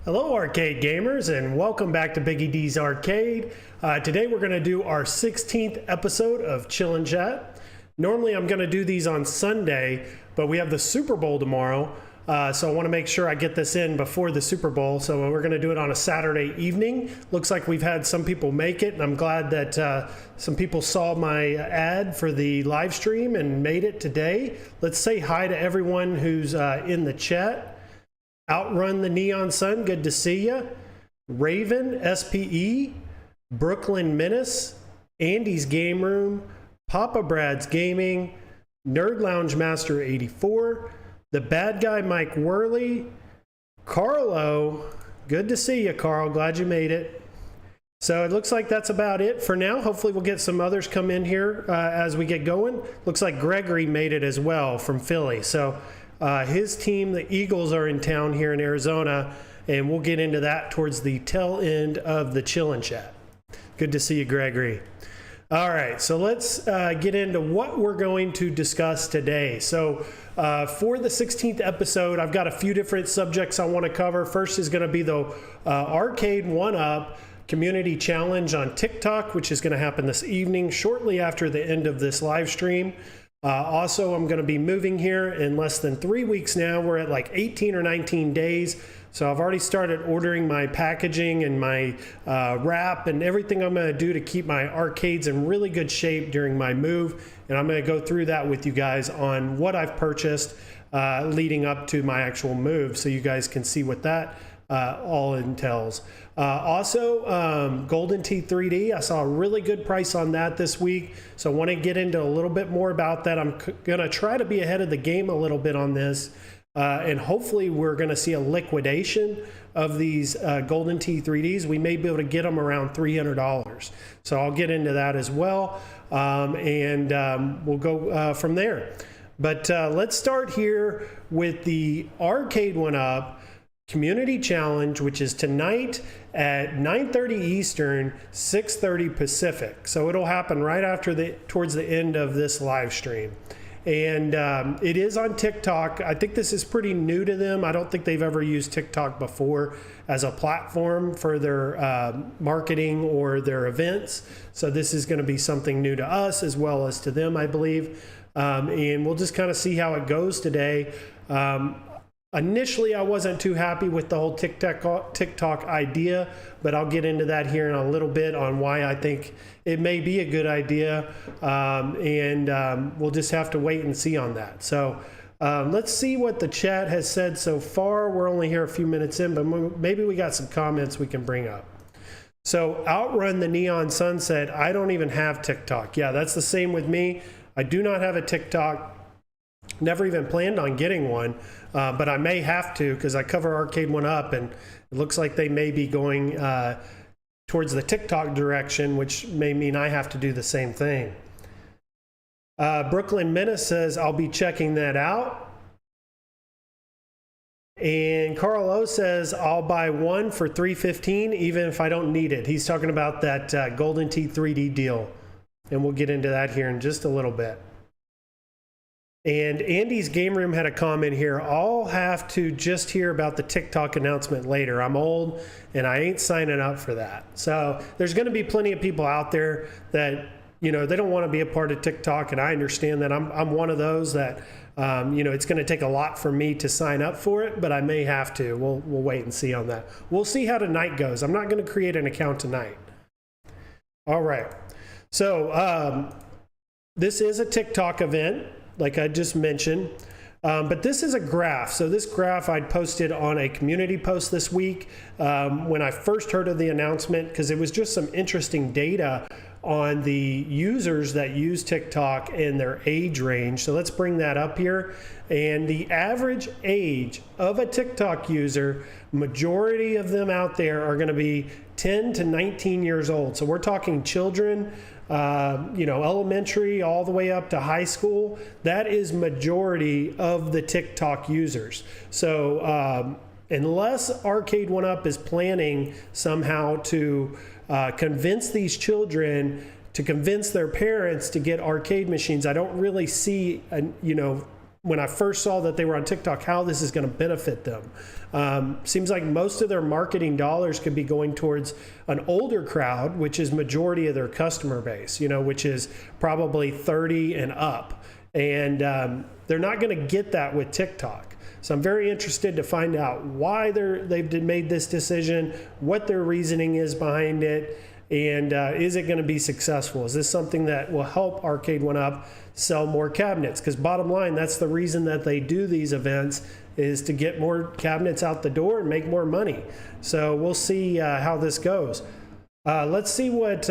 Hello arcade gamers, and welcome back to BiggggyD's Arcade. Today we're going to do our 16th episode of Chill and Chat. Normally I'm going to do these on Sunday, but we have the Super Bowl tomorrow, so I want to make sure I get this in before the Super Bowl, so we're going to do it on a Saturday evening. Looks like we've had some people make it, and I'm glad that some people saw my ad for the live stream and made it today. Let's say hi to everyone who's in the chat. Outrun the Neon Sun, good to see you. Raven, SPE, Brooklyn Menace, Andy's Game Room, Papa Brad's Gaming, Nerd Lounge Master 84, The Bad Guy Mike Worley, Carlo, good to see you, Carl, glad you made it. So it looks like that's about it for now. Hopefully we'll get some others come in here as we get going. Looks like Gregory made it as well from Philly. So his team, the Eagles, are in town here in Arizona, and we'll get into that towards the tail end of the Chill and Chat. Good to see you, Gregory. All right, so let's get into what we're going to discuss today. So for the 16th episode, I've got a few different subjects I want to cover. First is going to be the Arcade 1-Up Community Challenge on TikTok, which is going to happen this evening, shortly after the end of this live stream. Also, I'm going to be moving here in less than 3 weeks now. We're at like 18 or 19 days. So I've already started ordering my packaging and my wrap and everything I'm going to do to keep my arcades in really good shape during my move. And I'm going to go through that with you guys on what I've purchased leading up to my actual move, so you guys can see what that all entails. Also, Golden Tee 3D, I saw a really good price on that this week, so I want to get into a little bit more about that. I'm going to try to be ahead of the game a little bit on this, and hopefully we're going to see a liquidation of these Golden Tee 3Ds. We may be able to get them around $300, so I'll get into that as well, and we'll go from there. But let's start here with the Arcade 1-Up Community Challenge, which is tonight at 9:30 Eastern, 6:30 Pacific. So it'll happen right after towards the end of this live stream. And it is on TikTok. I think this is pretty new to them. I don't think they've ever used TikTok before as a platform for their marketing or their events. So this is going to be something new to us as well as to them, I believe. And we'll just kind of see how it goes today. Initially, I wasn't too happy with the whole TikTok idea, but I'll get into that here in a little bit on why I think it may be a good idea, and we'll just have to wait and see on that. So let's see what the chat has said so far. We're only here a few minutes in, but maybe we got some comments we can bring up. So Outrun the Neon Sun said, I don't even have TikTok. Yeah, that's the same with me. I do not have a TikTok. Never even planned on getting one, but I may have to because I cover Arcade 1-Up, and it looks like they may be going towards the TikTok direction, which may mean I have to do the same thing. Brooklyn Menace says, I'll be checking that out. And Carl O says, I'll buy one for $315 even if I don't need it. He's talking about that Golden Tee 3D deal, and we'll get into that here in just a little bit. And Andy's Game Room had a comment here. I'll have to just hear about the TikTok announcement later. I'm old and I ain't signing up for that. So there's going to be plenty of people out there that, you know, they don't want to be a part of TikTok, and I understand that. I'm one of those that, you know, it's going to take a lot for me to sign up for it, but I may have to. We'll wait and see on that. We'll see how tonight goes. I'm not going to create an account tonight. All right. So this is a TikTok event, like I just mentioned, but this is a graph. So this graph I'd posted on a community post this week when I first heard of the announcement, because it was just some interesting data on the users that use TikTok and their age range. So let's bring that up here. And the average age of a TikTok user, majority of them out there are going to be 10 to 19 years old. So we're talking children, you know, elementary all the way up to high school. That is majority of the TikTok users. So unless Arcade 1-Up is planning somehow to convince these children to convince their parents to get arcade machines, I don't really see, you know, when I first saw that they were on TikTok, how this is going to benefit them. Seems like most of their marketing dollars could be going towards an older crowd, which is majority of their customer base, which is probably 30 and up. And they're not going to get that with TikTok. So I'm very interested to find out why they've made this decision, what their reasoning is behind it, and is it going to be successful? Is this something that will help Arcade 1Up sell more cabinets? Because bottom line, that's the reason that they do these events, is to get more cabinets out the door and make more money. So we'll see how this goes. Let's see what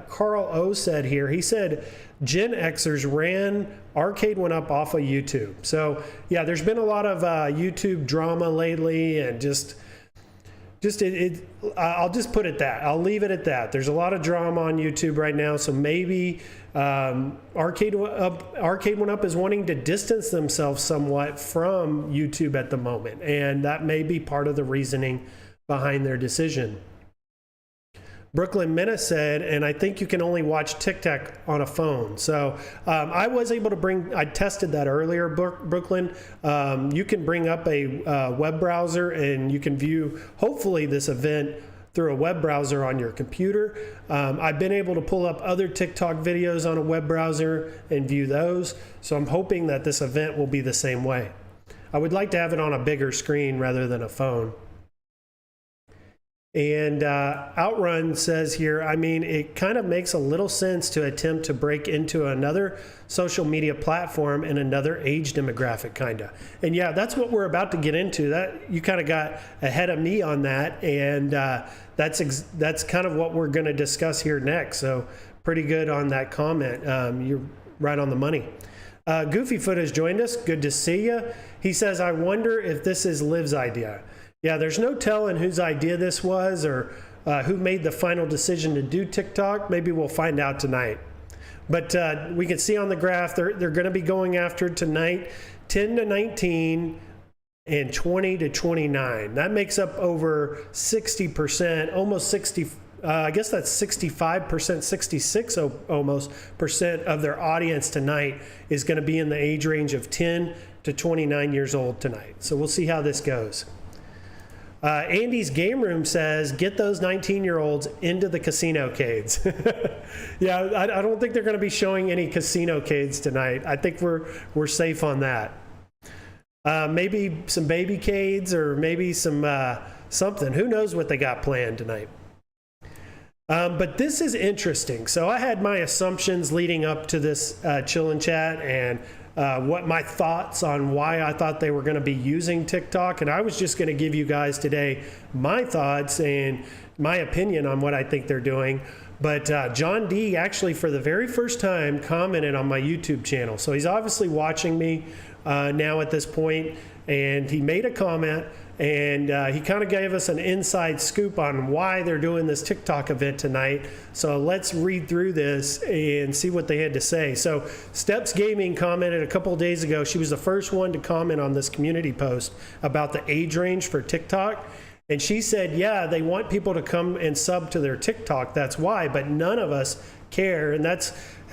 Carl O said here. He said Gen Xers ran Arcade 1Up off of YouTube. So yeah, there's been a lot of YouTube drama lately, and I'll just put it that. I'll leave it at that. There's a lot of drama on YouTube right now, so maybe Arcade 1Up is wanting to distance themselves somewhat from YouTube at the moment, and that may be part of the reasoning behind their decision. Brooklyn Menace said, and I think you can only watch TikTok on a phone. So I was able to I tested that earlier, Brooklyn. You can bring up a web browser and you can view, hopefully, this event through a web browser on your computer. I've been able to pull up other TikTok videos on a web browser and view those. So I'm hoping that this event will be the same way. I would like to have it on a bigger screen rather than a phone. And Outrun says here, I mean, it kind of makes a little sense to attempt to break into another social media platform in another age demographic, kind of. And yeah, that's what we're about to get into. That you kind of got ahead of me on that, and that's kind of what we're going to discuss here next. So pretty good on that comment. You're right on the money. Goofyfoot has joined us. Good to see you. He says, I wonder if this is Liv's idea. Yeah, there's no telling whose idea this was or who made the final decision to do TikTok. Maybe we'll find out tonight. But we can see on the graph, they're going to be going after tonight 10 to 19 and 20 to 29. That makes up over 60%, almost 60. I guess that's 65%, 66 almost percent of their audience tonight is going to be in the age range of 10 to 29 years old tonight. So we'll see how this goes. Andy's Game Room says, get those 19-year-olds into the casino-cades. Yeah, I don't think they're going to be showing any casino-cades tonight. I think we're safe on that. Maybe some baby-cades or maybe some something. Who knows what they got planned tonight. But this is interesting. So I had my assumptions leading up to this Chillin' Chat and what my thoughts on why I thought they were going to be using TikTok. And I was just going to give you guys today my thoughts and my opinion on what I think they're doing. But John D actually, for the very first time, commented on my YouTube channel. So he's obviously watching me now at this point, and he made a comment. And he kind of gave us an inside scoop on why they're doing this TikTok event tonight. So let's read through this and see what they had to say. So Steps Gaming commented a couple of days ago. She was the first one to comment on this community post about the age range for TikTok. And she said, yeah, they want people to come and sub to their TikTok. That's why. But none of us care. And that's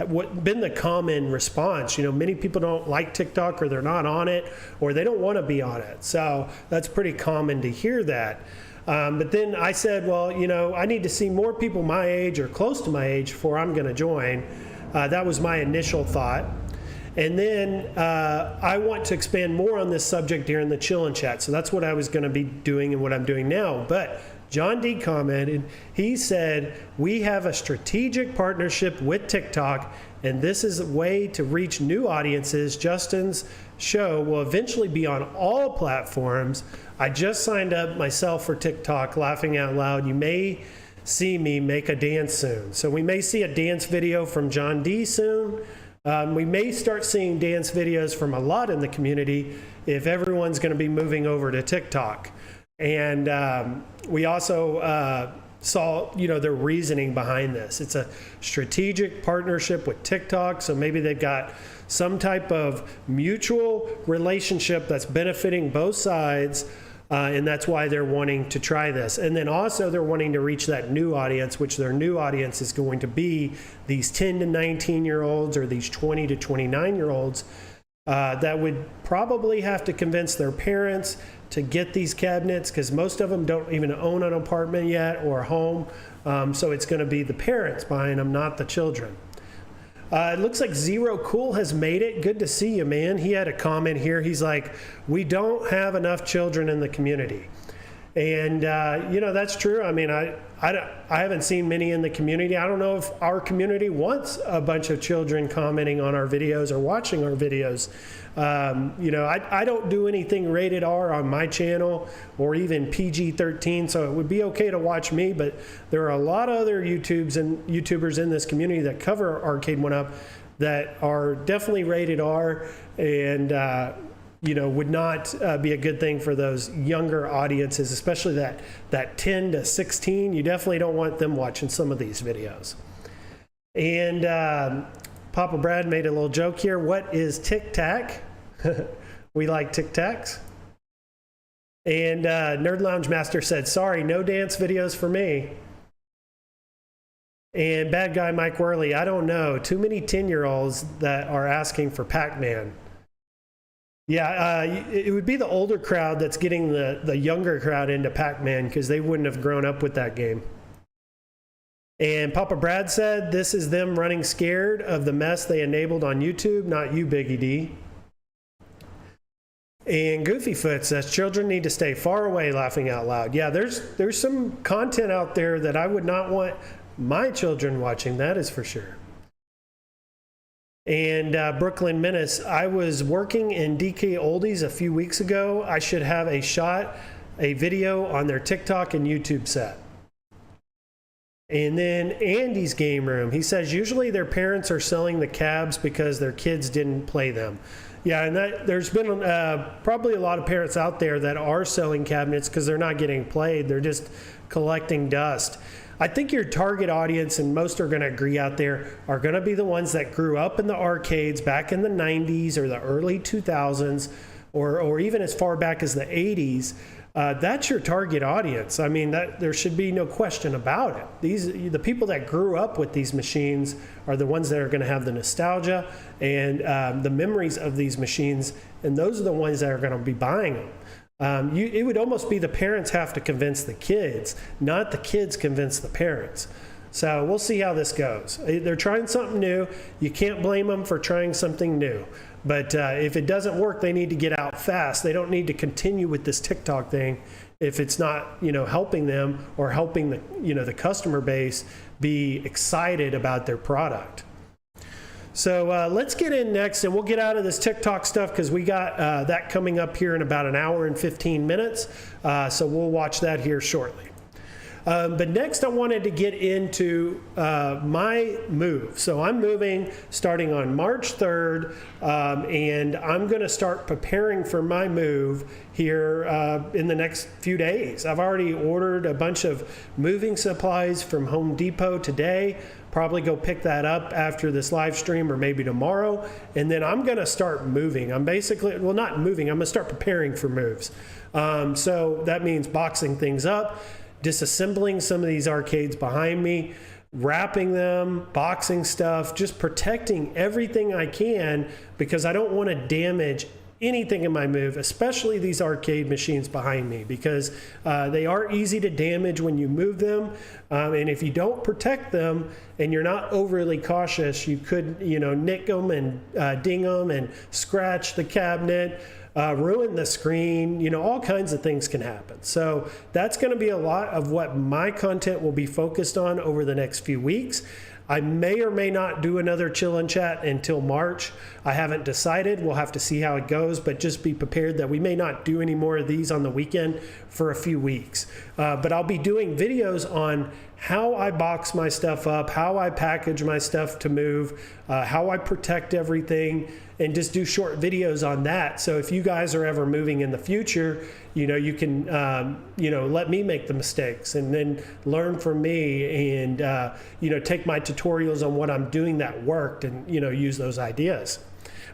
what been the common response. You know, many people don't like TikTok, or they're not on it, or they don't want to be on it. So that's pretty common to hear that. But then I said, well, you know, I need to see more people my age or close to my age before I'm going to join. That was my initial thought. And then I want to expand more on this subject during the Chillin' Chat. So that's what I was going to be doing and what I'm doing now. But John D commented, he said, we have a strategic partnership with TikTok, and this is a way to reach new audiences. Justin's show will eventually be on all platforms. I just signed up myself for TikTok, laughing out loud. You may see me make a dance soon. So we may see a dance video from John D soon. We may start seeing dance videos from a lot in the community if everyone's going to be moving over to TikTok. And we also saw, you know, their reasoning behind this. It's a strategic partnership with TikTok, so maybe they've got some type of mutual relationship that's benefiting both sides, and that's why they're wanting to try this. And then also they're wanting to reach that new audience, which their new audience is going to be these 10 to 19-year-olds or these 20 to 29-year-olds. that would probably have to convince their parents to get these cabinets, because most of them don't even own an apartment yet or a home. So it's going to be the parents buying them, not the children. It looks like Zero Cool has made it. Good to see you, man. He had a comment here. He's like, we don't have enough children in the community. And, you know, that's true. I mean, I haven't seen many in the community. I don't know if our community wants a bunch of children commenting on our videos or watching our videos. You know, I don't do anything rated R on my channel or even PG-13, so it would be okay to watch me, but there are a lot of other YouTubers in this community that cover Arcade 1-Up that are definitely rated R, and you know, would not be a good thing for those younger audiences, especially that 10 to 16. You definitely don't want them watching some of these videos. And Papa Brad made a little joke here. What is Tic Tac? We like Tic Tacs. And Nerd Lounge Master said, sorry, no dance videos for me. And Bad Guy Mike Worley, I don't know. Too many 10-year-olds that are asking for Pac-Man. Yeah, it would be the older crowd that's getting the younger crowd into Pac-Man, because they wouldn't have grown up with that game. And Papa Brad said, this is them running scared of the mess they enabled on YouTube, not you, BiggyD. And Goofyfoot says, children need to stay far away, laughing out loud. Yeah, there's some content out there that I would not want my children watching, that is for sure. And Brooklyn Menace, I was working in DK Oldies a few weeks ago. I should have a video on their TikTok and YouTube set. And then Andy's Game Room, he says, usually their parents are selling the cabs because their kids didn't play them. Yeah, and there's been probably a lot of parents out there that are selling cabinets because they're not getting played. They're just collecting dust. I think your target audience, and most are going to agree out there, are going to be the ones that grew up in the arcades back in the 90s or the early 2000s, or even as far back as the 80s. That's your target audience. I mean, there should be no question about it. The people that grew up with these machines are the ones that are going to have the nostalgia and the memories of these machines, and those are the ones that are going to be buying them. It would almost be the parents have to convince the kids, not the kids convince the parents. So we'll see how this goes. They're trying something new. You can't blame them for trying something new. But if it doesn't work, they need to get out fast. They don't need to continue with this TikTok thing if it's not, you know, helping them or helping the customer base be excited about their product. So let's get in next, and we'll get out of this TikTok stuff because we got that coming up here in about an hour and 15 minutes. So we'll watch that here shortly. But next I wanted to get into my move. So I'm moving starting on March 3rd, and I'm going to start preparing for my move here in the next few days. I've already ordered a bunch of moving supplies from Home Depot today. Probably go pick that up after this live stream or maybe tomorrow. And then I'm going to start moving. I'm basically, well, not moving, I'm going to start preparing for moves. So that means boxing things up, disassembling some of these arcades behind me, wrapping them, boxing stuff, just protecting everything I can because I don't want to damage anything in my move, especially these arcade machines behind me, because they are easy to damage when you move them. And if you don't protect them and you're not overly cautious, you could, nick them and ding them and scratch the cabinet, ruin the screen, all kinds of things can happen. So that's going to be a lot of what my content will be focused on over the next few weeks. I may or may not do another chill and chat until March. I haven't decided. We'll have to see how it goes, but just be prepared that we may not do any more of these on the weekend for a few weeks. But I'll be doing videos on how I box my stuff up, how I package my stuff to move, how I protect everything, and just do short videos on that. So if you guys are ever moving in the future, you can, let me make the mistakes and then learn from me and, take my tutorials on what I'm doing that worked and, use those ideas.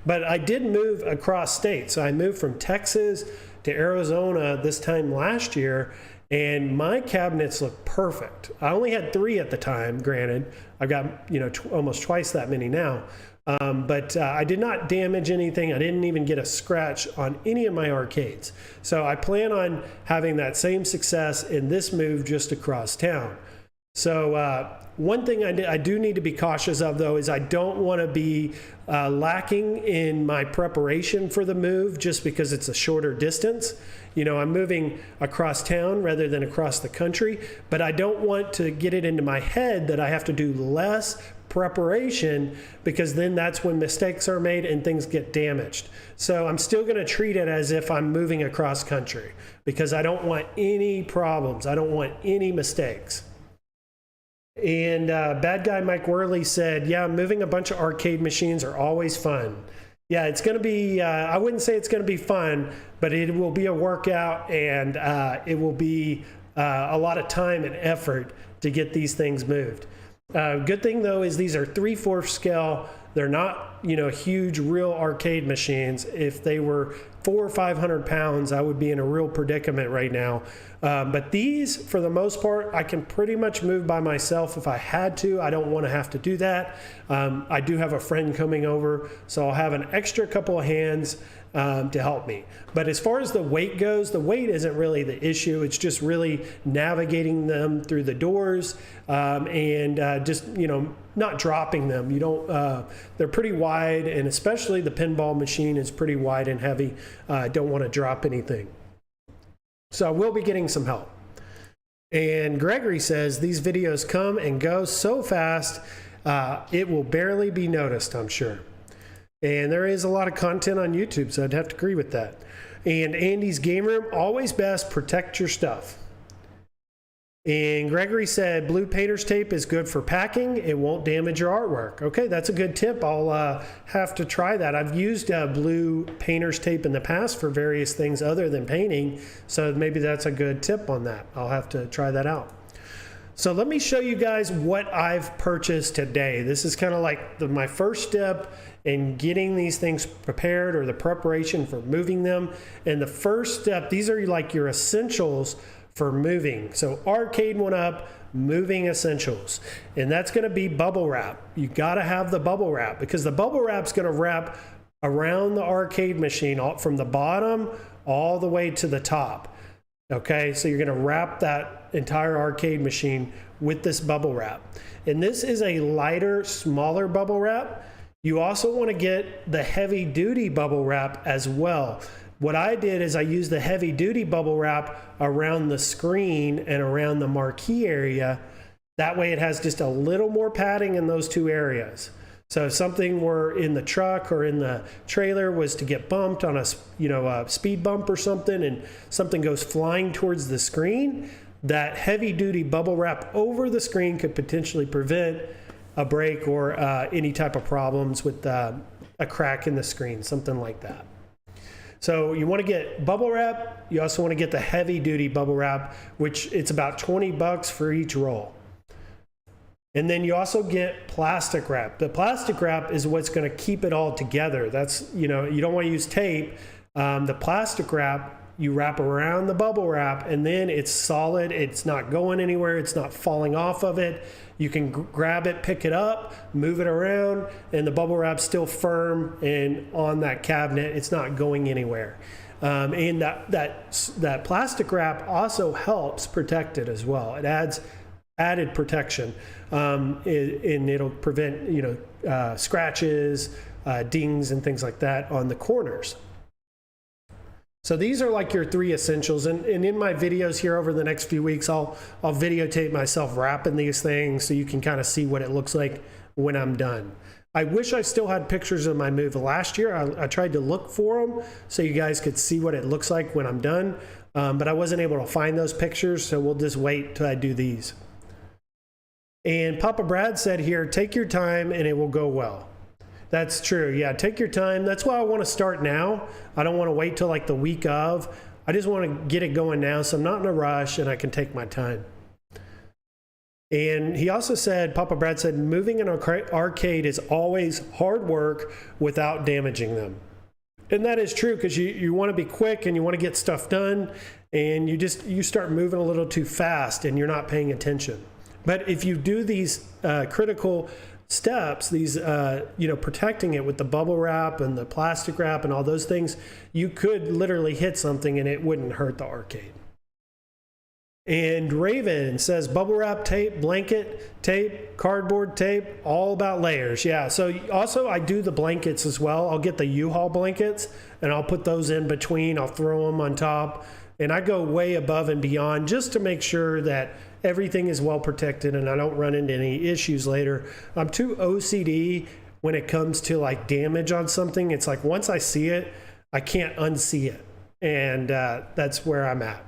But I did move across states. So I moved from Texas to Arizona this time last year. and my cabinets look perfect. I only had 3 at the time, granted. I've got, almost twice that many now. But I did not damage anything. I didn't even get a scratch on any of my arcades. So I plan on having that same success in this move just across town. So one thing I do need to be cautious of, though, is I don't want to be lacking in my preparation for the move just because it's a shorter distance. I'm moving across town rather than across the country, but I don't want to get it into my head that I have to do less preparation, because then that's when mistakes are made and things get damaged. So I'm still going to treat it as if I'm moving across country, because I don't want any problems. I don't want any mistakes. And Bad Guy Mike Worley said, yeah, moving a bunch of arcade machines are always fun. Yeah, it's going to be, I wouldn't say it's going to be fun, but it will be a workout, and it will be a lot of time and effort to get these things moved. Good thing, though, is these are 3/4 scale. They're not, huge real arcade machines. If they were 400 or 500 pounds, I would be in a real predicament right now. But these, for the most part, I can pretty much move by myself if I had to. I don't want to have to do that. I do have a friend coming over, so I'll have an extra couple of hands to help me. But as far as the weight goes, the weight isn't really the issue. It's just really navigating them through the doors and just, not dropping them. You don't, they're pretty wide, and especially the pinball machine is pretty wide and heavy. Don't want to drop anything. So I will be getting some help. And Gregory says, these videos come and go so fast, it will barely be noticed, I'm sure. And there is a lot of content on YouTube, so I'd have to agree with that. And Andy's Game Room, always best, protect your stuff. And Gregory said, blue painter's tape is good for packing. It won't damage your artwork. Okay, that's a good tip. I'll have to try that. I've used blue painter's tape in the past for various things other than painting, so maybe that's a good tip on that. I'll have to try that out. So let me show you guys what I've purchased today. This is kind of like my first step in getting these things prepared, or the preparation for moving them. And the first step, these are like your essentials for moving. So arcade one up, moving essentials. And that's gonna be bubble wrap. You gotta have the bubble wrap, because the bubble wrap's gonna wrap around the arcade machine from the bottom all the way to the top. Okay, so you're gonna wrap that entire arcade machine with this bubble wrap. And this is a lighter, smaller bubble wrap. You also wanna get the heavy duty bubble wrap as well. What I did is I used the heavy duty bubble wrap around the screen and around the marquee area. That way it has just a little more padding in those two areas. So if something were in the truck or in the trailer was to get bumped on a speed bump or something, and something goes flying towards the screen, that heavy duty bubble wrap over the screen could potentially prevent a break or any type of problems with a crack in the screen, something like that. So you want to get bubble wrap. You also want to get the heavy duty bubble wrap, which it's about 20 bucks for each roll. And then you also get plastic wrap. The plastic wrap is what's going to keep it all together. That's, you don't want to use tape. The plastic wrap, you wrap around the bubble wrap, and then it's solid. It's not going anywhere. It's not falling off of it. You can grab it, pick it up, move it around, and the bubble wrap's still firm and on that cabinet. It's not going anywhere. And that plastic wrap also helps protect it as well. It adds added protection, and it'll prevent scratches, dings, and things like that on the corners. So these are like your 3 essentials, and in my videos here over the next few weeks, I'll videotape myself wrapping these things so you can kind of see what it looks like when I'm done. I wish I still had pictures of my move last year. I tried to look for them so you guys could see what it looks like when I'm done, but I wasn't able to find those pictures, so we'll just wait till I do these. And Papa Brad said here, take your time and it will go well. That's true. Yeah, take your time. That's why I want to start now. I don't want to wait till like the week of. I just want to get it going now, so I'm not in a rush and I can take my time. And he also said, Papa Brad said, moving an arcade is always hard work without damaging them. And that is true, because you want to be quick and you want to get stuff done. and you start moving a little too fast and you're not paying attention. But if you do these critical steps, these protecting it with the bubble wrap and the plastic wrap and all those things, you could literally hit something and it wouldn't hurt the arcade. And Raven says bubble wrap tape, blanket tape, cardboard tape, all about layers. Yeah, so also I do the blankets as well. I'll get the U-Haul blankets and I'll put those in between. I'll throw them on top, and I go way above and beyond just to make sure that everything is well protected and I don't run into any issues later. I'm too OCD when it comes to like damage on something. It's like once I see it, I can't unsee it, and that's where I'm at.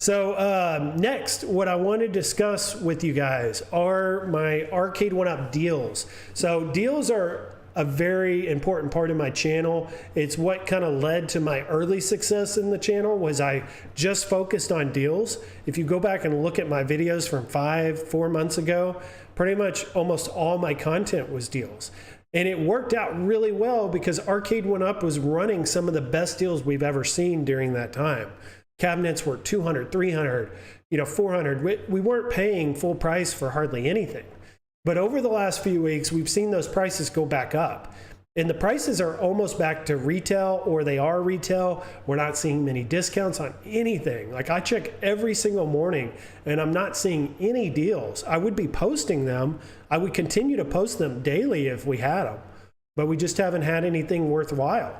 So next, what I want to discuss with you guys are my Arcade 1-Up deals. So deals are a very important part of my channel. It's what kind of led to my early success in the channel, was I just focused on deals. If you go back and look at my videos from 4 months ago, pretty much almost all my content was deals. And it worked out really well because Arcade 1-Up was running some of the best deals we've ever seen during that time. Cabinets were $200, $300, $400. We weren't paying full price for hardly anything. But over the last few weeks, we've seen those prices go back up. And the prices are almost back to retail, or they are retail. We're not seeing many discounts on anything. Like, I check every single morning and I'm not seeing any deals. I would be posting them. I would continue to post them daily if we had them, but we just haven't had anything worthwhile.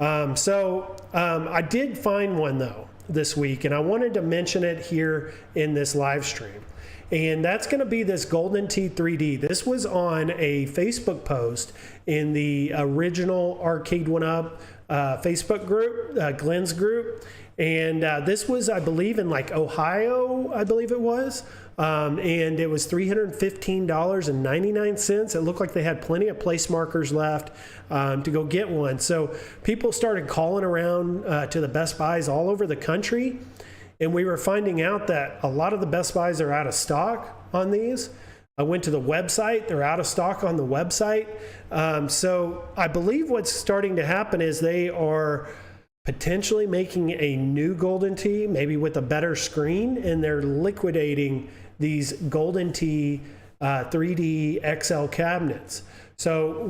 I did find one though this week, and I wanted to mention it here in this live stream. And that's going to be this Golden Tee 3D. This was on a Facebook post in the original Arcade 1-Up Facebook group, Glenn's group. And this was, I believe, in like Ohio, I believe it was. And it was $315.99. It looked like they had plenty of place markers left to go get one. So people started calling around to the Best Buys all over the country. And we were finding out that a lot of the Best Buys are out of stock on these. I went to the website. They're out of stock on the website. So I believe what's starting to happen is they are potentially making a new Golden Tee, maybe with a better screen, and they're liquidating these Golden Tee 3D XL cabinets. So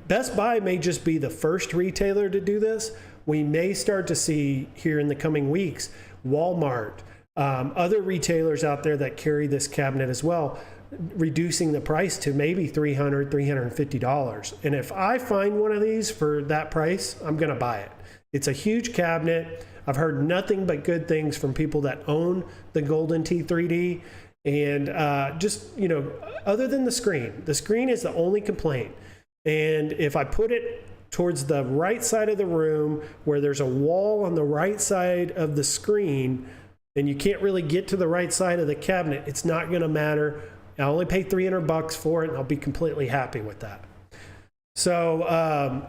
Best Buy may just be the first retailer to do this. We may start to see here in the coming weeks Walmart, other retailers out there that carry this cabinet as well, reducing the price to maybe $300, $350. And if I find one of these for that price, I'm going to buy it. It's a huge cabinet. I've heard nothing but good things from people that own the Golden Tee 3D. And other than the screen is the only complaint. And if I put it towards the right side of the room where there's a wall on the right side of the screen and you can't really get to the right side of the cabinet, it's not going to matter. I only pay $300 for it and I'll be completely happy with that. So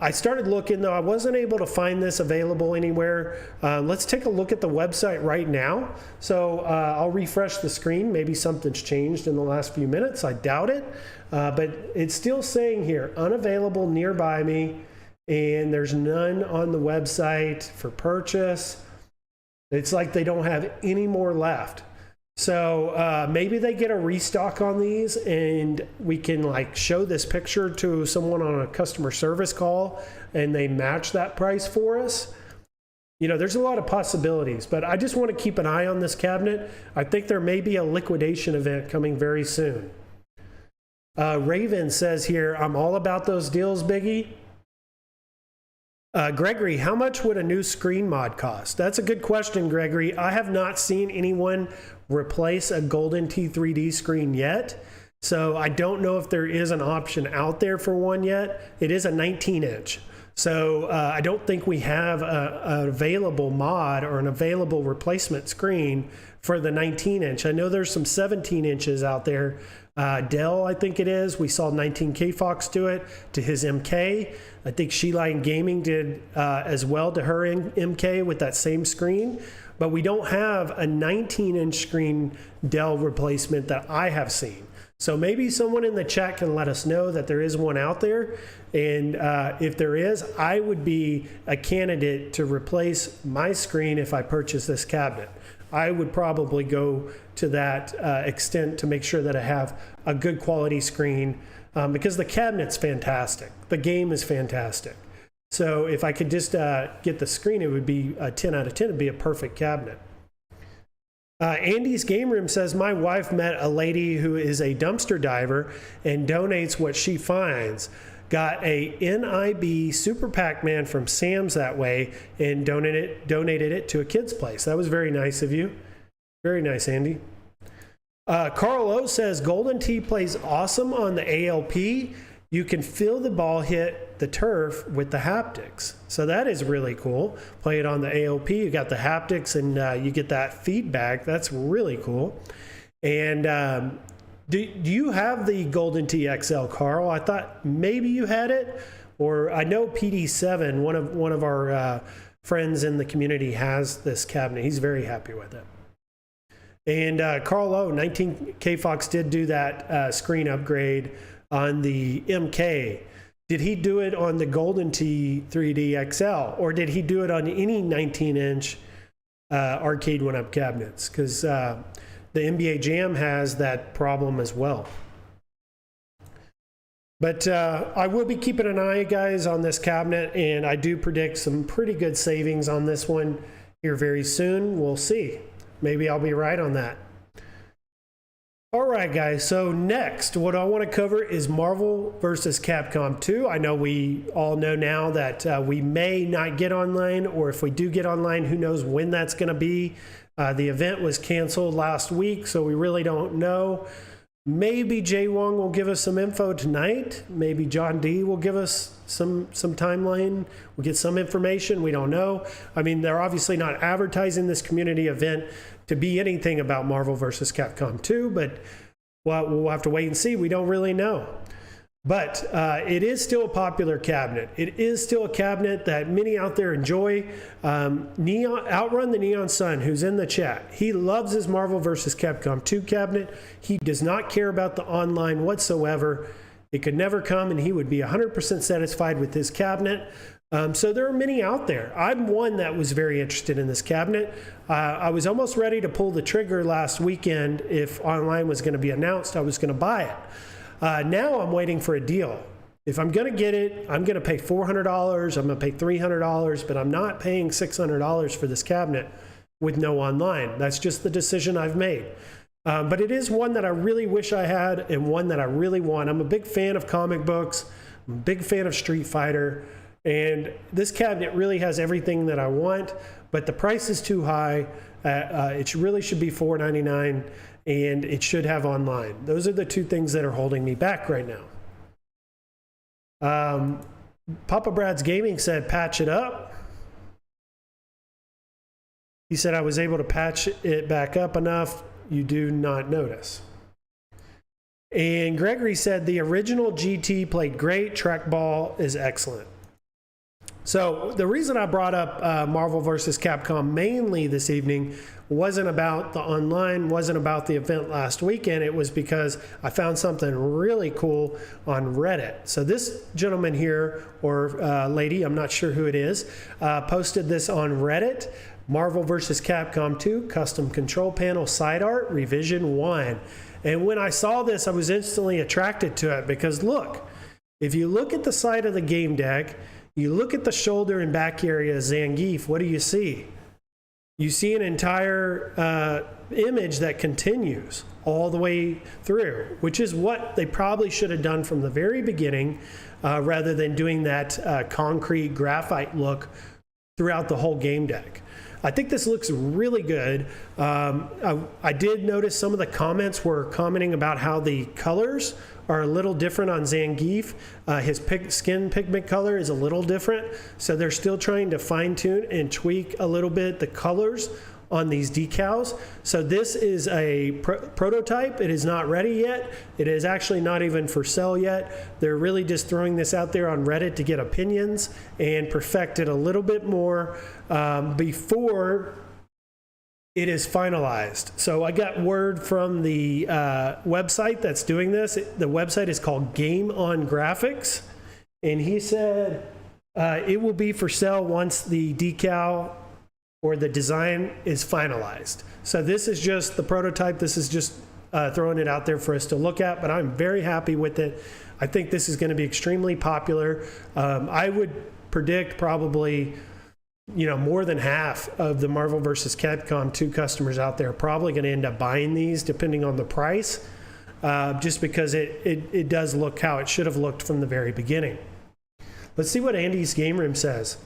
I started looking, though I wasn't able to find this available anywhere. Let's take a look at the website right now. So I'll refresh the screen. Maybe something's changed in the last few minutes. I doubt it. But it's still saying here, unavailable nearby me. And there's none on the website for purchase. It's like they don't have any more left. So maybe they get a restock on these and we can like show this picture to someone on a customer service call and they match that price for us. There's a lot of possibilities, but I just want to keep an eye on this cabinet. I think there may be a liquidation event coming very soon. Raven says here, I'm all about those deals, Biggie. Gregory, how much would a new screen mod cost? That's a good question, Gregory. I have not seen anyone replace a Golden Tee 3D screen yet, so I don't know if there is an option out there for one yet. It is a 19-inch, so I don't think we have an available mod or an available replacement screen for the 19-inch. I know there's some 17 inches out there. Dell, I think it is. We saw 19K Fox do it to his MK. I think She Line Gaming did as well to her MK with that same screen. but we don't have a 19-inch screen Dell replacement that I have seen. So maybe someone in the chat can let us know that there is one out there. And if there is, I would be a candidate to replace my screen if I purchase this cabinet. I would probably go to that extent to make sure that I have a good quality screen because the cabinet's fantastic. The game is fantastic. So if I could just get the screen, it would be a 10 out of 10. It'd be a perfect cabinet. Andy's Game Room says, my wife met a lady who is a dumpster diver and donates what she finds. Got a NIB Super Pac-Man from Sam's that way and donated it to a kid's place. That was very nice of you. Very nice, Andy. Carl O says, Golden Tee plays awesome on the ALP. You can feel the ball hit the turf with the haptics. So that is really cool. Play it on the ALP, you got the haptics and you get that feedback. That's really cool. And do you have the Golden Tee XL, Carl? I thought maybe you had it, or I know PD7, one of our friends in the community has this cabinet. He's very happy with it. And Carl O, 19K Fox did do that screen upgrade on the MK. Did he do it on the Golden Tee 3D XL, or did he do it on any 19-inch arcade one-up cabinets? Because the NBA Jam has that problem as well. But I will be keeping an eye, guys, on this cabinet, and I do predict some pretty good savings on this one here very soon. We'll see. Maybe I'll be right on that. All right, guys, so next, what I want to cover is Marvel vs. Capcom 2. I know we all know now that we may not get online, or if we do get online, who knows when that's going to be. The event was canceled last week, so we really don't know. Maybe Jay Wong will give us some info tonight. Maybe John D will give us some timeline. We'll get some information. We don't know. I mean, they're obviously not advertising this community event to be anything about Marvel vs. Capcom 2, but we'll have to wait and see. We don't really know. But it is still a popular cabinet. It is still a cabinet that many out there enjoy. Outrun the Neon Sun, who's in the chat, he loves his Marvel vs. Capcom 2 cabinet. He does not care about the online whatsoever. It could never come, and he would be 100% satisfied with his cabinet. So there are many out there. I'm one that was very interested in this cabinet. I was almost ready to pull the trigger last weekend. If online was going to be announced, I was going to buy it. Now I'm waiting for a deal. If I'm going to get it, I'm going to pay $400. I'm going to pay $300, but I'm not paying $600 for this cabinet with no online. That's just the decision I've made. But it is one that I really wish I had and one that I really want. I'm a big fan of comic books. I'm a big fan of Street Fighter. And this cabinet really has everything that I want, but the price is too high. It really should be $499, and it should have online. Those are the two things that are holding me back right now. Papa Brad's Gaming said, patch it up. He said, I was able to patch it back up enough. You do not notice. And Gregory said, the original GT played great. Trackball is excellent. So the reason I brought up Marvel vs. Capcom mainly this evening wasn't about the online, wasn't about the event last weekend. It was because I found something really cool on Reddit. So this gentleman here, or lady, I'm not sure who it is, posted this on Reddit. Marvel vs. Capcom 2 Custom Control Panel Side Art Revision 1. And when I saw this, I was instantly attracted to it because look, if you look at the side of the game deck, you look at the shoulder and back area of Zangief, what do you see? You see an entire image that continues all the way through, which is what they probably should have done from the very beginning rather than doing that concrete graphite look throughout the whole game deck. I think this looks really good. I did notice some of the comments were commenting about how the colors are a little different on Zangief. His skin pigment color is a little different, so they're still trying to fine tune and tweak a little bit the colors on these decals. So this is a prototype. It is not ready yet. It is actually not even for sale yet. They're really just throwing this out there on Reddit to get opinions and perfect it a little bit more before it is finalized. So I got word from the website that's doing this. The website is called Game On Graphics, and he said it will be for sale once the decal or the design is finalized. So this is just the prototype. This is just throwing it out there for us to look at, but I'm very happy with it. I think this is going to be extremely popular. I would predict probably, you know, more than half of the Marvel vs. Capcom 2 customers out there are probably going to end up buying these depending on the price, just because it does look how it should have looked from the very beginning. Let's see what Andy's Game Room says.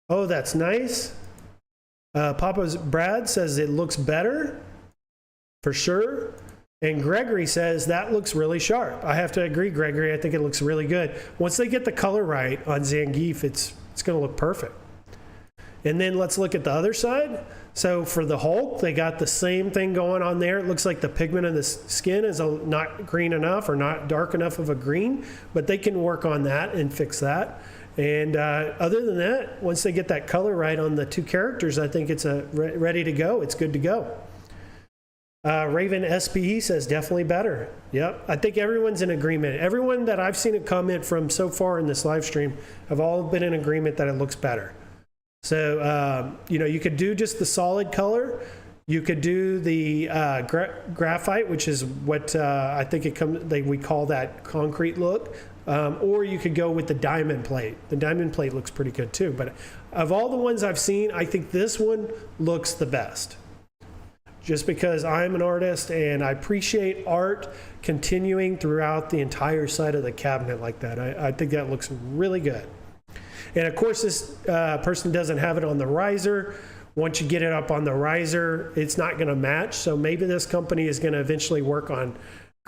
Oh, that's nice. Papa's Brad says it looks better, for sure. And Gregory says that looks really sharp. I have to agree, Gregory. I think it looks really good. Once they get the color right on Zangief, it's going to look perfect. And then let's look at the other side. So for the Hulk, they got the same thing going on there. It looks like the pigment of the skin is not green enough or not dark enough of a green, but they can work on that and fix that. And other than that, once they get that color right on the two characters, I think it's ready to go. It's good to go. Raven SPE says definitely better. Yep, I think everyone's in agreement. Everyone that I've seen a comment from so far in this live stream have all been in agreement that it looks better. So, you know, you could do just the solid color. You could do the graphite, which is what I think we call that concrete look. Or you could go with the diamond plate. The diamond plate looks pretty good too. But of all the ones I've seen, I think this one looks the best. Just because I'm an artist and I appreciate art continuing throughout the entire side of the cabinet like that. I think that looks really good. And of course, this person doesn't have it on the riser. Once you get it up on the riser, it's not going to match. So maybe this company is going to eventually work on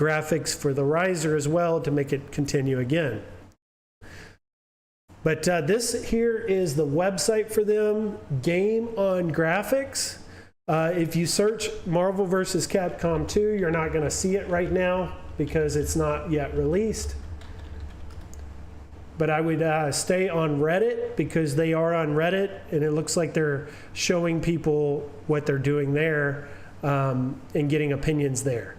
graphics for the riser as well to make it continue again. But this here is the website for them, Game On Graphics. If you search Marvel vs. Capcom 2, you're not going to see it right now because it's not yet released. But I would stay on Reddit because they are on Reddit, and it looks like they're showing people what they're doing there and getting opinions there.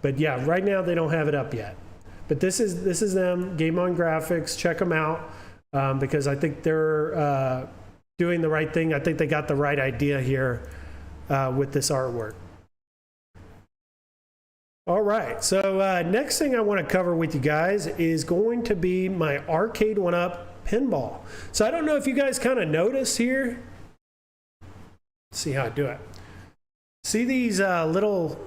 But yeah, right now they don't have it up yet. But this is them, Game On Graphics. Check them out because I think they're doing the right thing. I think they got the right idea here with this artwork. All right, so next thing I want to cover with you guys is going to be my Arcade 1-Up pinball. So I don't know if you guys kind of notice here. Let's see how I do it. See these little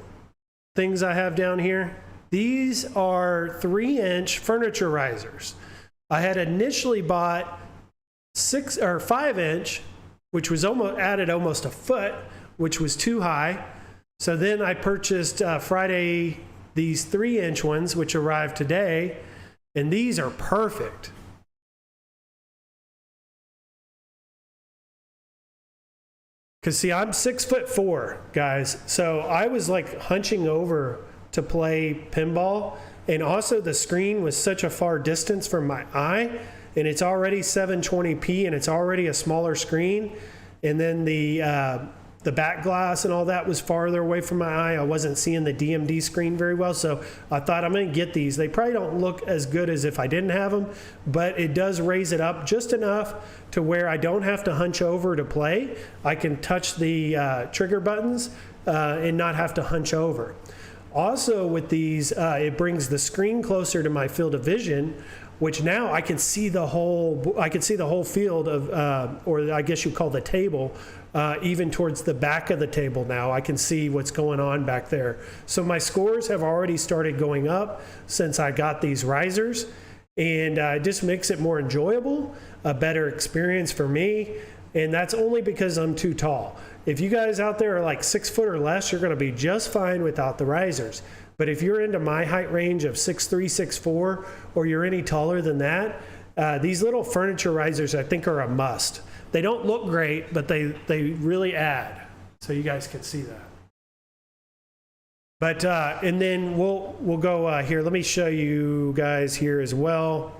things I have down here? These are 3-inch furniture risers. I had initially bought 6 or 5-inch, which was added almost a foot, which was too high. So then I purchased Friday these 3-inch ones, which arrived today, and these are perfect. Because see, I'm 6'4", guys, so I was like hunching over to play pinball, and also the screen was such a far distance from my eye, and it's already 720p, and it's already a smaller screen, and then the back glass and all that was farther away from my eye. I wasn't seeing the DMD screen very well, so I thought I'm going to get these. They probably don't look as good as if I didn't have them, but it does raise it up just enough to where I don't have to hunch over to play. I can touch the trigger buttons and not have to hunch over. Also with these, it brings the screen closer to my field of vision, which now I can see the whole field of, or I guess you call the table, even towards the back of the table now. I can see what's going on back there. So my scores have already started going up since I got these risers, and it just makes it more enjoyable, a better experience for me, and that's only because I'm too tall. If you guys out there are like 6 foot or less, you're gonna be just fine without the risers. But if you're into my height range of 6'3", 6'4", or you're any taller than that, these little furniture risers I think are a must. They don't look great, but they really add. So you guys can see that. But and then we'll go here. Let me show you guys here as well.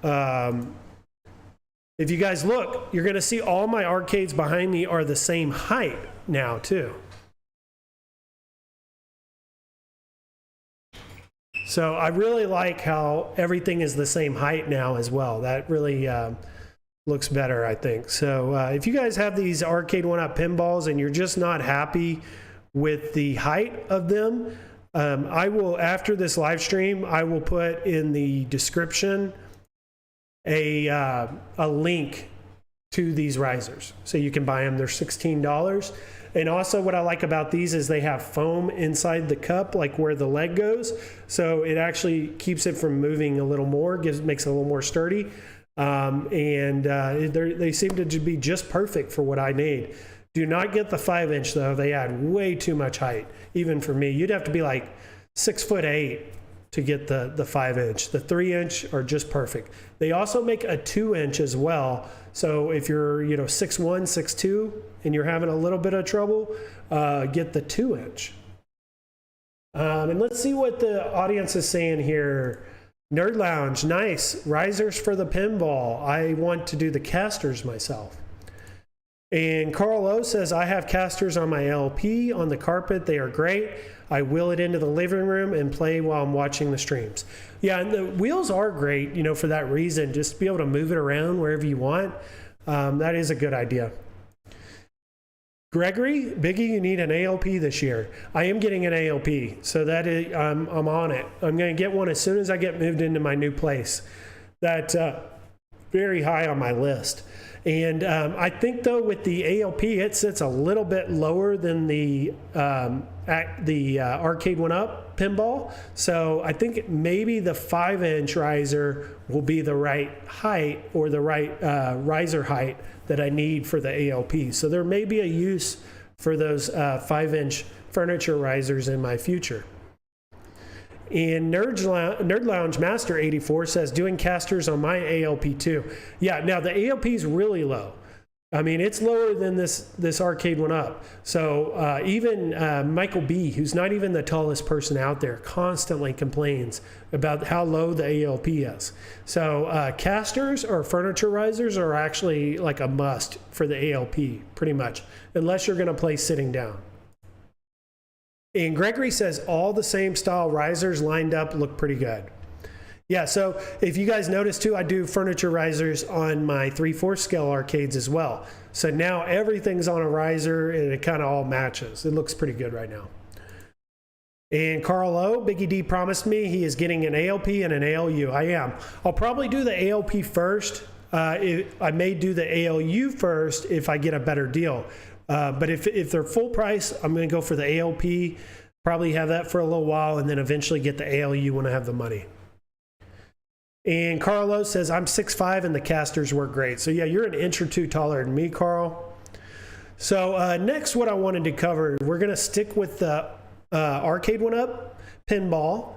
And If you guys look, you're going to see all my arcades behind me are the same height now too. So I really like how everything is the same height now as well. That really looks better, I think. So if you guys have these arcade one-up pinballs and you're just not happy with the height of them, I will, after this live stream, I will put in the description a link to these risers so you can buy them. They're $16. And also what I like about these is they have foam inside the cup, like where the leg goes, so it actually keeps it from moving a little more, makes it a little more sturdy. They seem to be just perfect for what I need. Do not get the 5-inch though. They add way too much height, even for me. You'd have to be like 6'8" to get the 5-inch. The 3-inch are just perfect. They also make a 2-inch as well. So if you're 6'1", 6'2", and you're having a little bit of trouble, get the 2-inch. And let's see what the audience is saying here. Nerd Lounge, nice. Risers for the pinball. I want to do the casters myself. And Carl O says, I have casters on my LP on the carpet. They are great. I wheel it into the living room and play while I'm watching the streams. Yeah, and the wheels are great, for that reason. Just to be able to move it around wherever you want. That is a good idea. Gregory, Biggie, you need an ALP this year. I am getting an ALP, so that is, I'm on it. I'm going to get one as soon as I get moved into my new place. That's very high on my list. And I think though with the ALP, it sits a little bit lower than the arcade one-up pinball. So I think maybe the 5-inch riser will be the right height, or the right riser height that I need for the ALP. So there may be a use for those 5-inch furniture risers in my future. And Nerd Lounge Master 84 says, doing casters on my ALP too. Yeah, now the ALP is really low. I mean, it's lower than this arcade one up. So even Michael B., who's not even the tallest person out there, constantly complains about how low the ALP is. So casters or furniture risers are actually like a must for the ALP, pretty much, unless you're going to play sitting down. And Gregory says all the same style risers lined up look pretty good. Yeah, so if you guys notice too, I do furniture risers on my 3/4 scale arcades as well. So now everything's on a riser and it kind of all matches. It looks pretty good right now. And Carl O, BiggyD promised me he is getting an ALP and an ALU. I am. I'll probably do the ALP first. I may do the ALU first if I get a better deal. But if they're full price, I'm going to go for the ALP, probably have that for a little while, and then eventually get the ALU when I have the money. And Carlos says, I'm 6'5", and the casters work great. So yeah, you're an inch or two taller than me, Carl. So next, what I wanted to cover, we're going to stick with the arcade one-up pinball.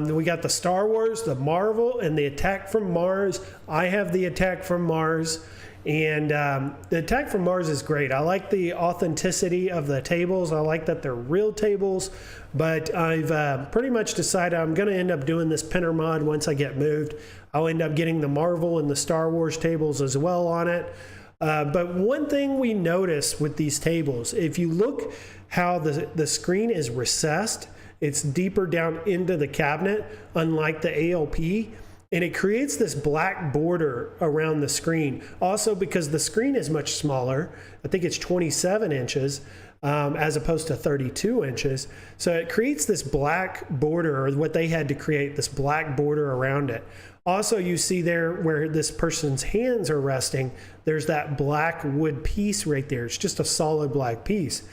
We got the Star Wars, the Marvel, and the Attack from Mars. I have the Attack from Mars. And the Attack from Mars is great. I like the authenticity of the tables. I like that they're real tables, but I've pretty much decided I'm going to end up doing this pinner mod once I get moved. I'll end up getting the Marvel and the Star Wars tables as well on it. But one thing we notice with these tables, if you look how the screen is recessed, it's deeper down into the cabinet, unlike the ALP. And it creates this black border around the screen. Also, because the screen is much smaller, I think it's 27 inches as opposed to 32 inches. So it creates this black border, or what they had to create, this black border around it. Also, you see there where this person's hands are resting, there's that black wood piece right there. It's just a solid black piece.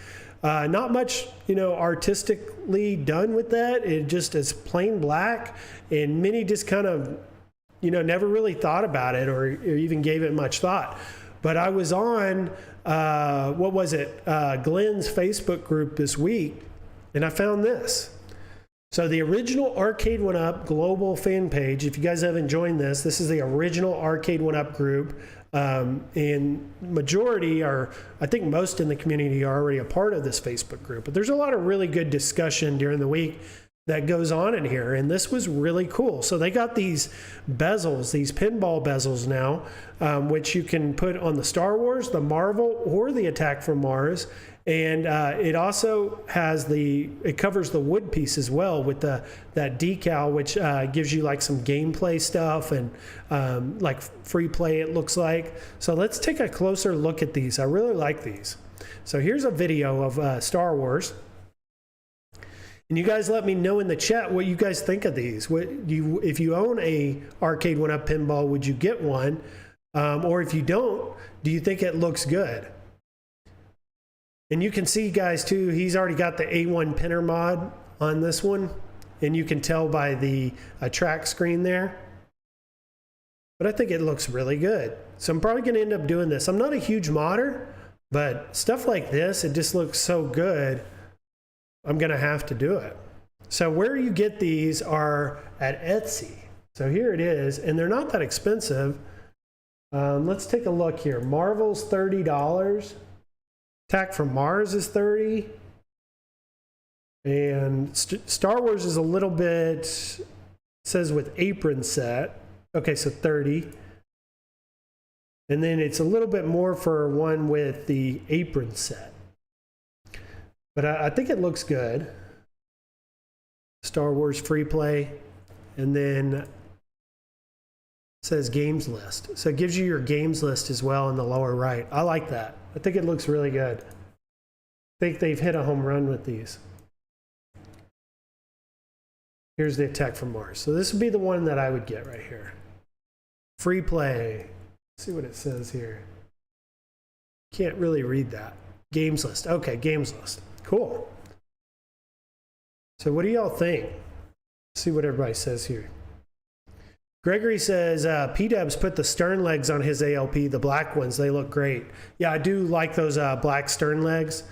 Not much, artistically done with that. It just is plain black, and many just kind of, never really thought about it or even gave it much thought. But I was on, Glenn's Facebook group this week, and I found this. So the original Arcade One Up global fan page, if you guys haven't joined this is the original Arcade One Up group. And majority are, I think most in the community are already a part of this Facebook group, but there's a lot of really good discussion during the week. that goes on in here, and this was really cool. So they got these bezels, these pinball bezels now, which you can put on the Star Wars, the Marvel, or the Attack from Mars. And it also has it covers the wood piece as well with that decal, which gives you like some gameplay stuff and like free play, it looks like. So let's take a closer look at these. I really like these. So here's a video of Star Wars. And you guys let me know in the chat what you guys think of these. If you own a Arcade 1-Up pinball, would you get one? Or if you don't, do you think it looks good? And you can see, guys, too, he's already got the A1 pinner mod on this one. And you can tell by the track screen there. But I think it looks really good. So I'm probably going to end up doing this. I'm not a huge modder, but stuff like this, it just looks so good. I'm going to have to do it. So where you get these are at Etsy. So here it is, and they're not that expensive. Let's take a look here. Marvel's $30. Attack from Mars is $30. And Star Wars is a little bit, says with apron set. Okay, so $30. And then it's a little bit more for one with the apron set. But I think it looks good. Star Wars free play. And then it says games list. So it gives you your games list as well in the lower right. I like that. I think it looks really good. I think they've hit a home run with these. Here's the Attack from Mars. So this would be the one that I would get right here. Free play. Let's see what it says here. Can't really read that. Games list. Okay, games list. Cool. So what do y'all think? Let's see what everybody says here. Gregory says, P-Dubs put the stern legs on his ALP, the black ones. They look great. Yeah, I do like those black stern legs.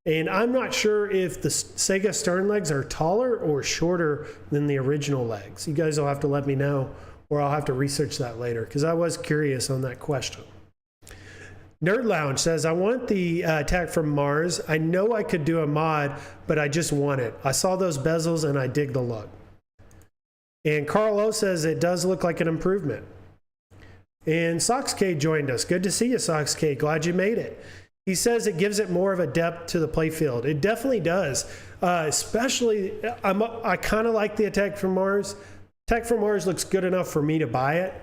And I'm not sure if the Sega stern legs are taller or shorter than the original legs. You guys will have to let me know, or I'll have to research that later, because I was curious on that question. Nerd Lounge says, I want the Attack from Mars. I know I could do a mod, but I just want it. I saw those bezels and I dig the look. And Carl O says it does look like an improvement. And Soxcade joined us. Good to see you, Soxcade. Glad you made it. He says it gives it more of a depth to the playfield. It definitely does. Especially, I kind of like the Attack from Mars. Attack from Mars looks good enough for me to buy it,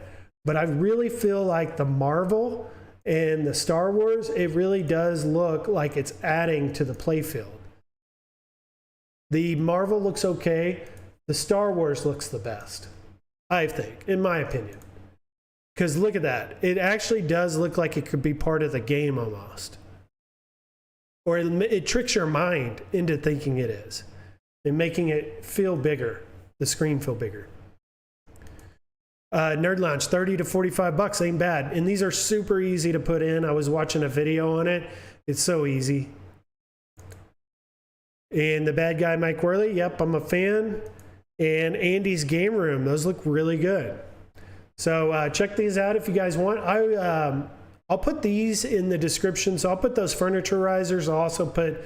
but I really feel like the Marvel and the Star Wars, it really does look like it's adding to the playfield. The Marvel looks okay. The Star Wars looks the best, I think, in my opinion. Because look at that. It actually does look like it could be part of the game almost. Or it tricks your mind into thinking it is and making it feel bigger, the screen feel bigger. Nerd Lounge, 30 to 45 bucks, ain't bad. And these are super easy to put in. I was watching a video on it. It's so easy. And the bad guy, Mike Worley, yep, I'm a fan. And Andy's Game Room, those look really good. So check these out if you guys want. I'll put these in the description. So I'll put those furniture risers. I'll also put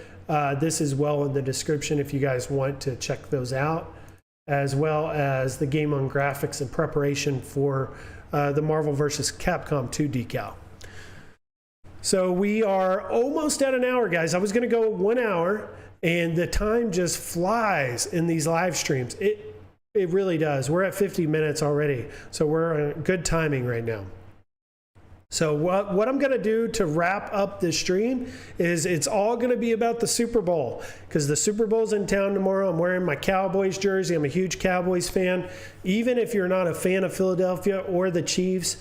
this as well in the description if you guys want to check those out, as well as the game on graphics in preparation for the Marvel vs. Capcom 2 decal. So we are almost at an hour, guys. I was going to go 1 hour, and the time just flies in these live streams. It really does. We're at 50 minutes already, so we're on good timing right now. So what I'm going to do to wrap up this stream is it's all going to be about the Super Bowl, because the Super Bowl's in town tomorrow. I'm wearing my Cowboys jersey. I'm a huge Cowboys fan. Even if you're not a fan of Philadelphia or the Chiefs,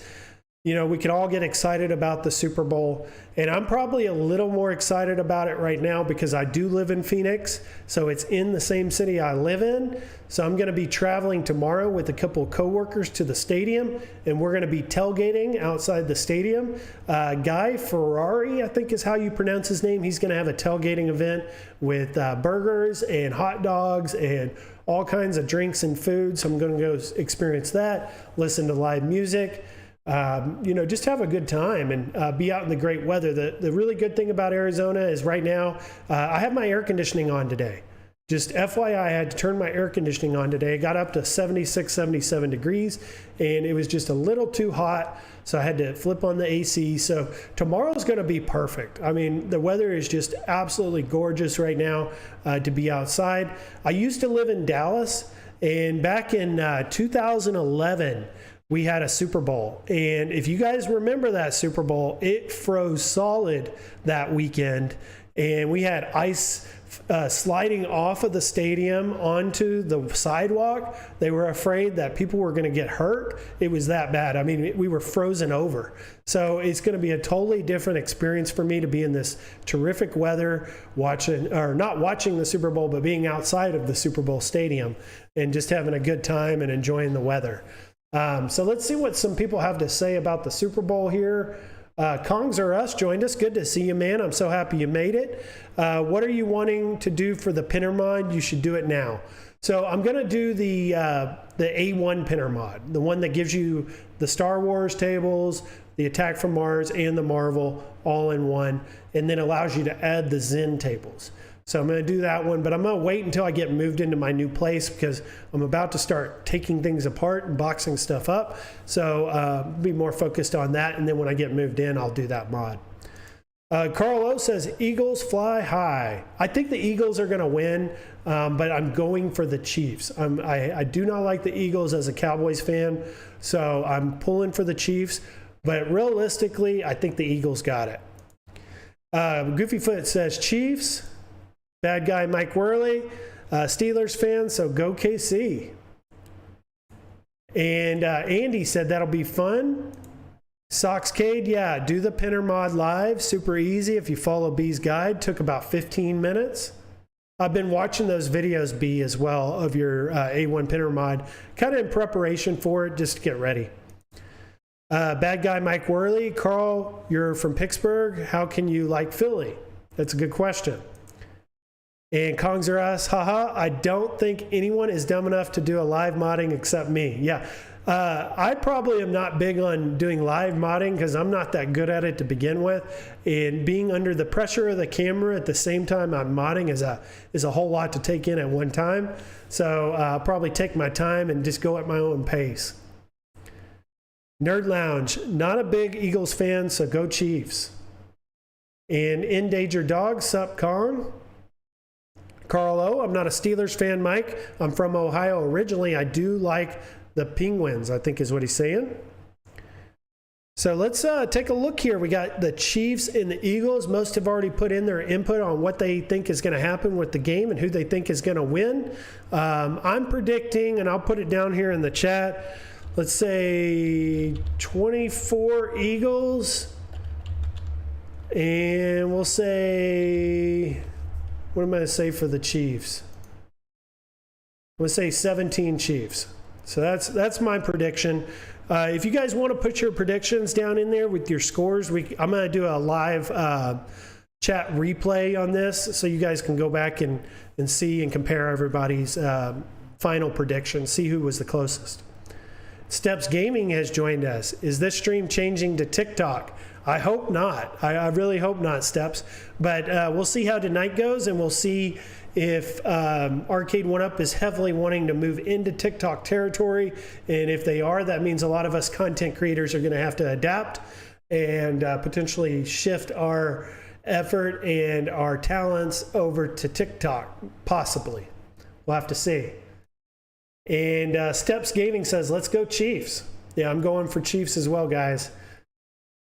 you know, we could all get excited about the Super Bowl. And I'm probably a little more excited about it right now because I do live in Phoenix. So it's in the same city I live in. So I'm going to be traveling tomorrow with a couple of coworkers to the stadium. And we're going to be tailgating outside the stadium. Guy Ferrari, I think is how you pronounce his name. He's going to have a tailgating event with burgers and hot dogs and all kinds of drinks and food. So I'm going to go experience that, listen to live music. You know, just have a good time and be out in the great weather. The really good thing about Arizona is right now, I have my air conditioning on today Just FYI, I had to turn my air conditioning on today. It got up to 76, 77 degrees, and it was just a little too hot, so I had to flip on the AC. So tomorrow's going to be perfect. I mean, the weather is just absolutely gorgeous right now to be outside. I used to live in Dallas, and back in 2011, we had a Super Bowl. And if you guys remember that Super Bowl, it froze solid that weekend, and we had ice sliding off of the stadium onto the sidewalk. They were afraid that people were going to get hurt. It was that bad. I mean, we were frozen over. So it's going to be a totally different experience for me to be in this terrific weather, not watching the Super Bowl, but being outside of the Super Bowl stadium and just having a good time and enjoying the weather. So let's see what some people have to say about the Super Bowl here. Kongs or Us joined us. Good to see you, man. I'm so happy you made it. What are you wanting to do for the pinner mod? You should do it now. So I'm going to do the A1 pinner mod, the one that gives you the Star Wars tables, the Attack from Mars, and the Marvel all in one, and then allows you to add the Zen tables. So I'm going to do that one, but I'm going to wait until I get moved into my new place because I'm about to start taking things apart and boxing stuff up. So be more focused on that, and then when I get moved in, I'll do that mod. Carl O says, Eagles fly high. I think the Eagles are going to win, but I'm going for the Chiefs. I do not like the Eagles as a Cowboys fan, so I'm pulling for the Chiefs, but realistically, I think the Eagles got it. Goofyfoot says Chiefs. Bad guy Mike Worley, Steelers fan, so go KC. And Andy said that'll be fun. Soxcade, yeah, do the pinner mod live. Super easy if you follow B's guide. Took about 15 minutes. I've been watching those videos, B, as well, of your A1 pinner mod, kind of in preparation for it, just to get ready. Bad guy Mike Worley, Carl, you're from Pittsburgh. How can you like Philly? That's a good question. And Kongs are us, haha, I don't think anyone is dumb enough to do a live modding except me. Yeah, I probably am not big on doing live modding because I'm not that good at it to begin with. And being under the pressure of the camera at the same time I'm modding is a whole lot to take in at one time. So I'll probably take my time and just go at my own pace. Nerd Lounge, not a big Eagles fan, so go Chiefs. And Endangered Dog, sup Kong? Carl O, I'm not a Steelers fan, Mike. I'm from Ohio originally. I do like the Penguins, I think is what he's saying. So let's take a look here. We got the Chiefs and the Eagles. Most have already put in their input on what they think is going to happen with the game and who they think is going to win. I'm predicting, and I'll put it down here in the chat, let's say 24 Eagles, and we'll say... What am I going to say for the Chiefs? I'm going to say 17 Chiefs. So that's my prediction. If you guys want to put your predictions down in there with your scores, I'm going to do a live chat replay on this so you guys can go back and see and compare everybody's final predictions, see who was the closest. Steps Gaming has joined us. Is this stream changing to TikTok? I hope not. I really hope not, Steps. But we'll see how tonight goes, and we'll see if Arcade 1UP is heavily wanting to move into TikTok territory. And if they are, that means a lot of us content creators are going to have to adapt and potentially shift our effort and our talents over to TikTok, possibly. We'll have to see. And Steps Gaming says, let's go Chiefs. Yeah, I'm going for Chiefs as well, guys.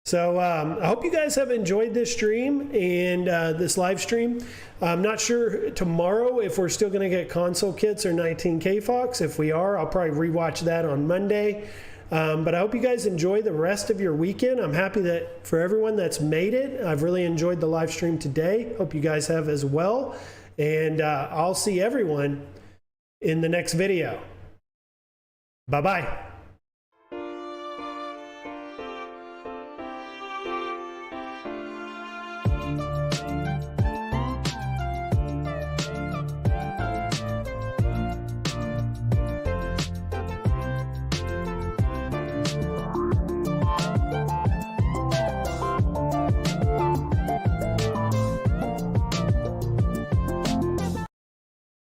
So I hope you guys have enjoyed this stream and this live stream. I'm not sure tomorrow if we're still going to get console kits or 19K Fox. If we are, I'll probably rewatch that on Monday. But I hope you guys enjoy the rest of your weekend. I'm happy that for everyone that's made it, I've really enjoyed the live stream today. Hope you guys have as well. And I'll see everyone in the next video. Bye-bye.